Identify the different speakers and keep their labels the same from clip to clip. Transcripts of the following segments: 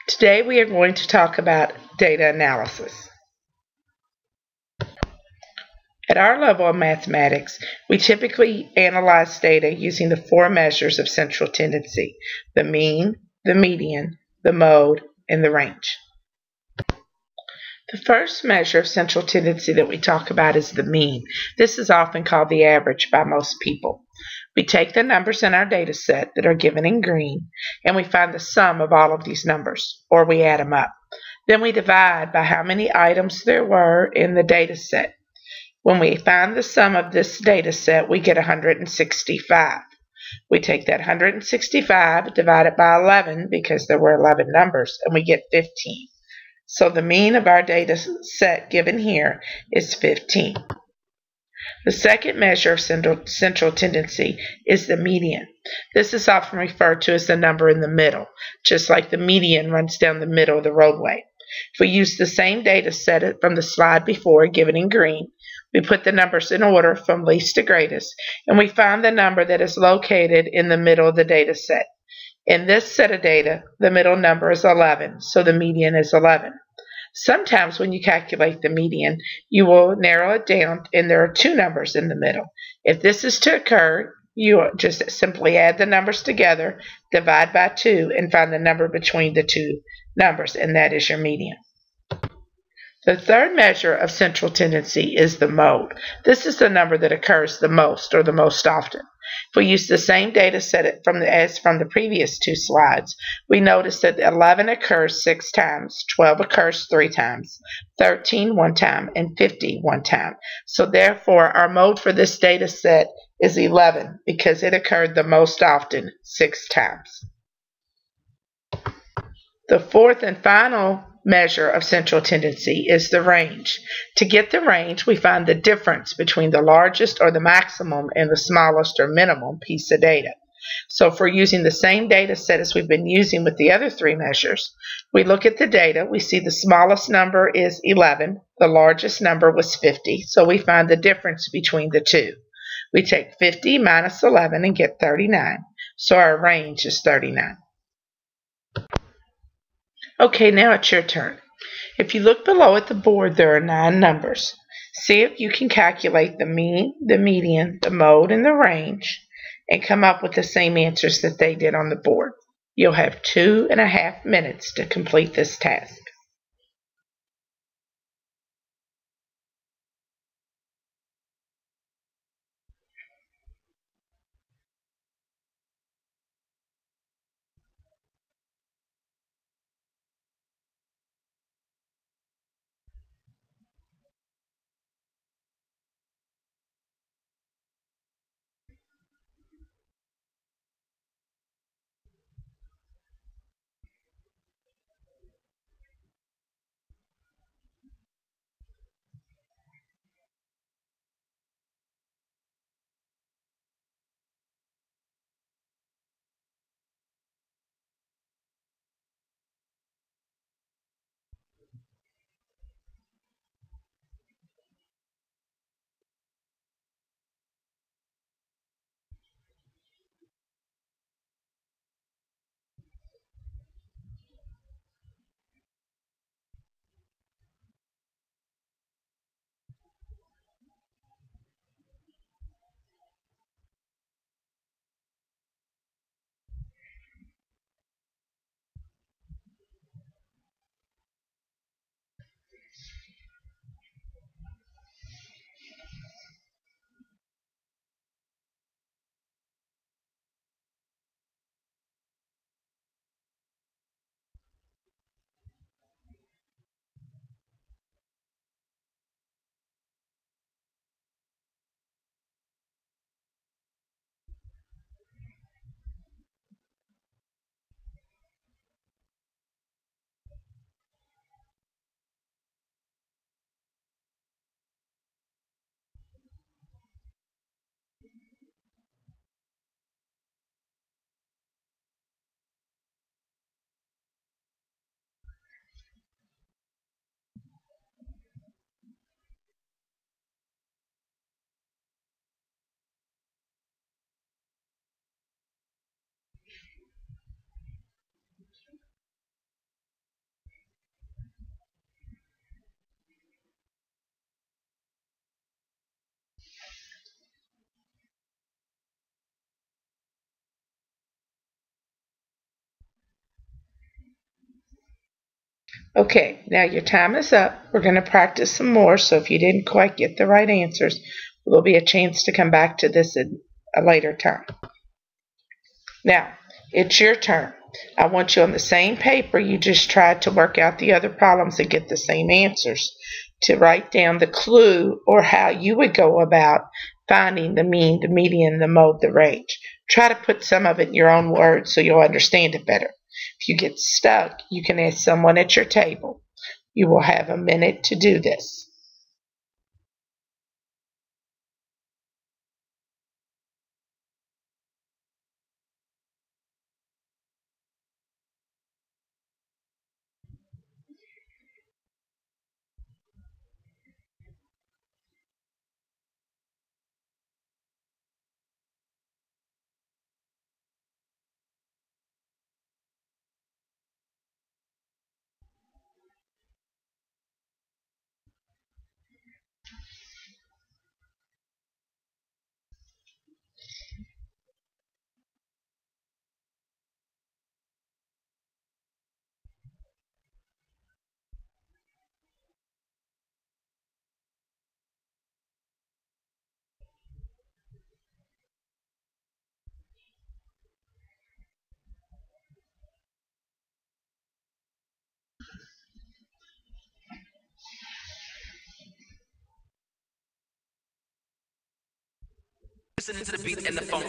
Speaker 1: Today we are going to talk about data analysis. At our level of mathematics, we typically analyze data using the four measures of central tendency: the mean, the median, the mode, and the range. The first measure of central tendency that we talk about is the mean. This is often called the average by most people. We take the numbers in our data set that are given in green, and we find the sum of all of these numbers, or we add them up. Then we divide by how many items there were in the data set. When we find the sum of this data set, we get 165. We take that 165, divide it by 11, because there were 11 numbers, and we get 15. So the mean of our data set given here is 15. The second measure of central tendency is the median. This is often referred to as the number in the middle, just like the median runs down the middle of the roadway. If we use the same data set from the slide before, given in green, we put the numbers in order from least to greatest, and we find the number that is located in the middle of the data set. In this set of data, the middle number is 11, so the median is 11. Sometimes when you calculate the median, you will narrow it down and there are two numbers in the middle. If this is to occur, you just simply add the numbers together, divide by 2, and find the number between the two numbers, and that is your median. The third measure of central tendency is the mode. This is the number that occurs the most or the most often. If we use the same data set as from the previous two slides, we notice that 11 occurs 6 times, 12 occurs 3 times, 13 1 time, and 50 1 time. So therefore, our mode for this data set is 11 because it occurred the most often, 6 times. The fourth and final measure of central tendency is the range. To get the range, we find the difference between the largest or the maximum and the smallest or minimum piece of data. So if we're using the same data set as we've been using with the other three measures, we look at the data, we see the smallest number is 11, the largest number was 50, so we find the difference between the two. We take 50 minus 11 and get 39, so our range is 39. Okay, now it's your turn. If you look below at the board, there are 9 numbers. See if you can calculate the mean, the median, the mode, and the range, and come up with the same answers that they did on the board. You'll have 2.5 minutes to complete this task. Okay, now your time is up. We're going to practice some more, so if you didn't quite get the right answers, there'll be a chance to come back to this at a later time. Now, it's your turn. I want you on the same paper you just tried to work out the other problems and get the same answers to write down the clue or how you would go about finding the mean, the median, the mode, the range. Try to put some of it in your own words so you'll understand it better. If you get stuck, you can ask someone at your table. You will have a minute to do this.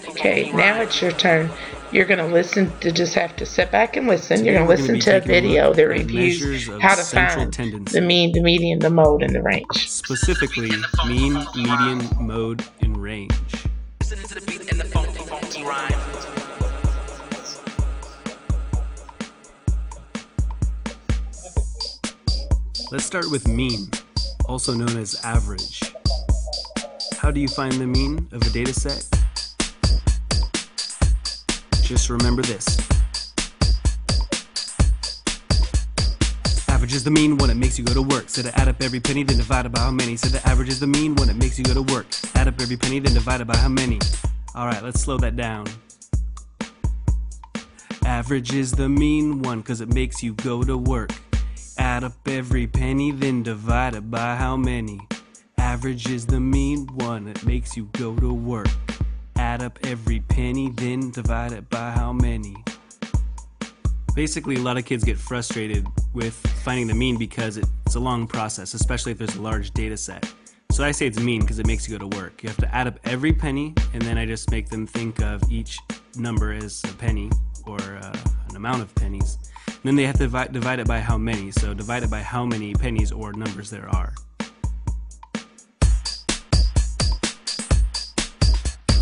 Speaker 1: Okay, now it's your turn. You're going to listen to just have to sit back and listen. You're going to listen to a video that reviews how to find the mean, the median, the mode, and the range.
Speaker 2: Specifically, mean, median, mode, and range. Let's start with mean, also known as average. How do you find the mean of a data set? Just remember this. Average is the mean one, it makes you go to work. So to add up every penny, then divide it by how many. So the average is the mean one, it makes you go to work. Add up every penny, then divide it by how many. Alright, let's slow that down. Average is the mean one, cause it makes you go to work. Add up every penny, then divide it by how many. Average is the mean one, it makes you go to work. Add up every penny, then divide it by how many. Basically, a lot of kids get frustrated with finding the mean because it's a long process, especially if there's a large data set. So I say it's mean because it makes you go to work. You have to add up every penny, and then I just make them think of each number as a penny, or an amount of pennies. And then they have to divide it by how many, so divide it by how many pennies or numbers there are.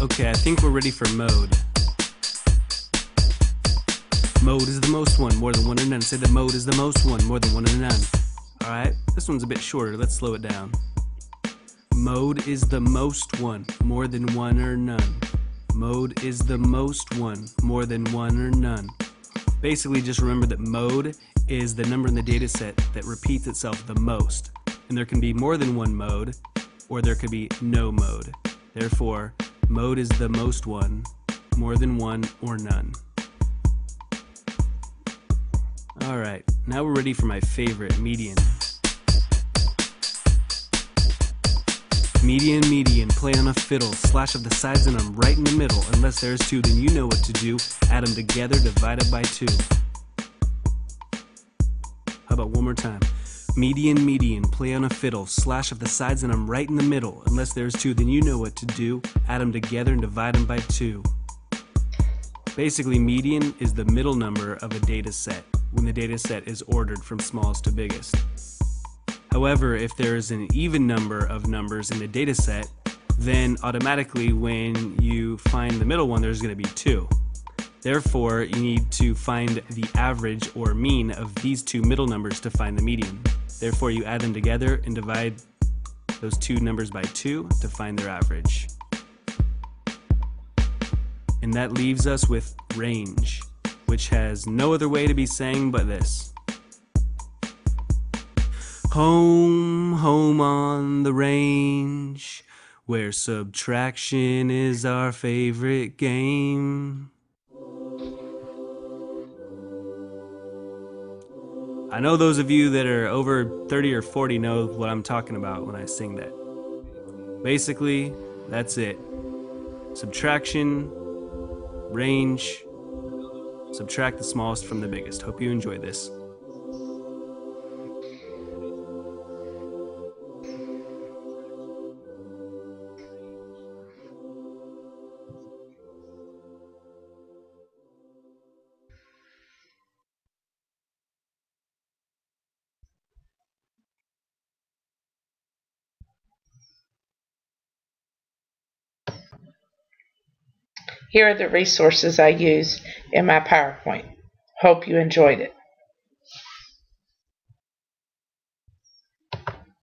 Speaker 2: Okay, I think we're ready for mode. Mode is the most one, more than one or none. Say that mode is the most one, more than one or none. Alright, this one's a bit shorter, let's slow it down. Mode is the most one, more than one or none. Mode is the most one, more than one or none. Basically, just remember that mode is the number in the data set that repeats itself the most. And there can be more than one mode, or there could be no mode. Therefore, mode is the most one, more than one, or none. Alright, now we're ready for my favorite, median. Median, median, play on a fiddle, slash of the sides and I'm right in the middle. Unless there's two, then you know what to do. Add them together, divide it by 2. How about one more time? Median, median, play on a fiddle, slash of the sides and I'm right in the middle. Unless there's two, then you know what to do. Add them together and divide them by 2. Basically, median is the middle number of a data set when the data set is ordered from smallest to biggest. However, if there is an even number of numbers in the data set, then automatically when you find the middle one, there's going to be 2. Therefore, you need to find the average or mean of these 2 middle numbers to find the median. Therefore, you add them together and divide those 2 numbers by 2 to find their average. And that leaves us with range, which has no other way to be saying but this. Home, home on the range, where subtraction is our favorite game. I know those of you that are over 30 or 40 know what I'm talking about when I sing that. Basically, that's it. Subtraction, range, subtract the smallest from the biggest. Hope you enjoy this.
Speaker 1: Here are the resources I used in my PowerPoint. Hope you enjoyed it.